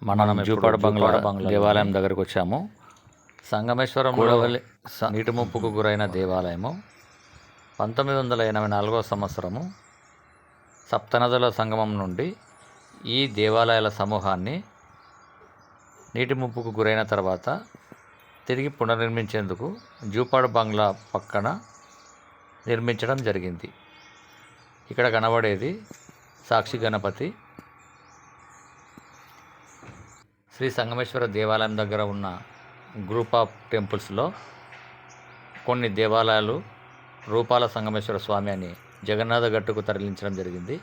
మనం జూపాడు బంగ్లా దేవాలయం దగ్గరకు వచ్చాము. సంగమేశ్వరం కూడవల్లి నీటి ముప్పుకు గురైన దేవాలయము 1984 సంవత్సరము సప్తనదుల సంగమం నుండి ఈ దేవాలయాల సమూహాన్ని నీటి ముప్పుకు గురైన తర్వాత తిరిగి పునర్నిర్మించేందుకు జూపాడు బంగ్లా పక్కన నిర్మించడం జరిగింది. ఇక్కడ కనబడేది సాక్షి గణపతి. శ్రీ సంగమేశ్వర దేవాలయం దగ్గర ఉన్న గ్రూప్ ఆఫ్ టెంపుల్స్లో కొన్ని దేవాలయాలు రూపాల సంగమేశ్వర స్వామి అని జగన్నాథ గట్టుకు తరలించడం జరిగింది.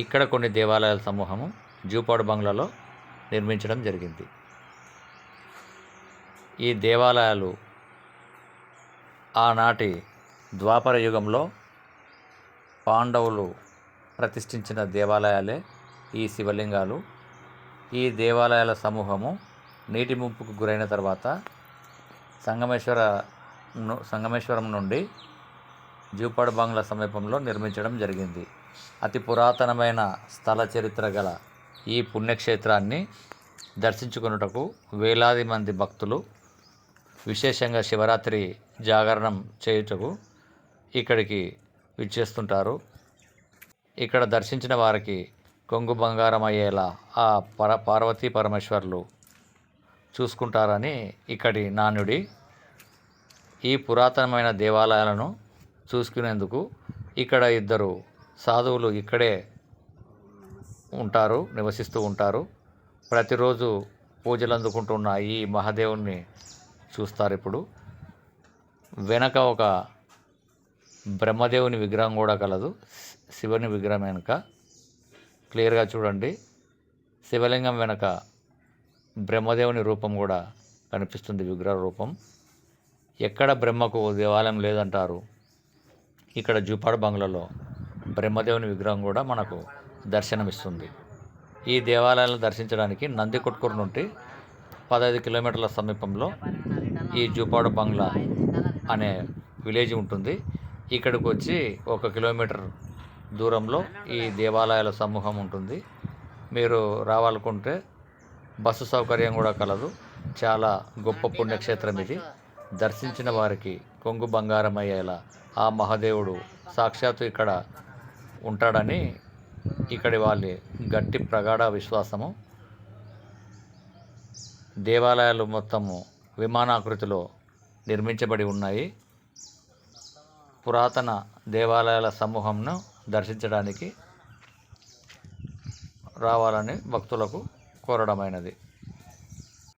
ఇక్కడ కొన్ని దేవాలయాల సమూహము జూపాడు బంగ్లాలో నిర్మించడం జరిగింది. ఈ దేవాలయాలు ఆనాటి ద్వాపర యుగంలో పాండవులు ప్రతిష్ఠించిన దేవాలయాలే ఈ శివలింగాలు. ఈ దేవాలయాల సమూహము నీటి ముంపుకు గురైన తర్వాత సంగమేశ్వరం నుండి జూపాడు బంగ్లా సమీపంలో నిర్మించడం జరిగింది. అతి పురాతనమైన స్థల చరిత్ర గల ఈ పుణ్యక్షేత్రాన్ని దర్శించుకొనుటకు వేలాది మంది భక్తులు విశేషంగా శివరాత్రి జాగరణం చేయుటకు ఇక్కడికి విచ్చేస్తుంటారు. ఇక్కడ దర్శించిన వారికి కొంగు బంగారం అయ్యేలా ఆ పార్వతీ పరమేశ్వర్లు చూసుకుంటారని ఇక్కడి నానుడి. ఈ పురాతనమైన దేవాలయాలను చూసుకునేందుకు ఇక్కడ ఇద్దరు సాధువులు ఇక్కడే నివసిస్తూ ఉంటారు. ప్రతిరోజు పూజలు అందుకుంటున్న ఈ మహాదేవుణ్ణి చూస్తారు. ఇప్పుడు వెనక ఒక బ్రహ్మదేవుని విగ్రహం కూడా కలదు. శివుని విగ్రహం వెనుక క్లియర్గా చూడండి. శివలింగం వెనక బ్రహ్మదేవుని రూపం కూడా కనిపిస్తుంది, విగ్రహ రూపం. ఎక్కడ బ్రహ్మకు దేవాలయం లేదంటారు, ఇక్కడ జూపాడు బంగ్లాలో బ్రహ్మదేవుని విగ్రహం కూడా మనకు దర్శనమిస్తుంది. ఈ దేవాలయాలను దర్శించడానికి నందికొట్కూరు నుండి 15 కిలోమీటర్ల సమీపంలో ఈ జూపాడు బంగ్లా అనే విలేజ్ ఉంటుంది. ఇక్కడికి వచ్చి 1 కిలోమీటర్ దూరంలో ఈ దేవాలయాల సమూహం ఉంటుంది. మీరు రావాలనుకుంటే బస్సు సౌకర్యం కూడా కలదు. చాలా గొప్ప పుణ్యక్షేత్రం ఇది. దర్శించిన వారికి కొంగు బంగారం అయ్యేలా ఆ మహాదేవుడు సాక్షాత్తు ఇక్కడ ఉంటాడని ఇక్కడి వాళ్ళ గట్టి ప్రగాఢ విశ్వాసము. దేవాలయాలు మొత్తము విమానాకృతిలో నిర్మించబడి ఉన్నాయి. పురాతన దేవాలయాల సమూహంను దర్శించడానికి రావాలని భక్తులకు కోరడమైనది.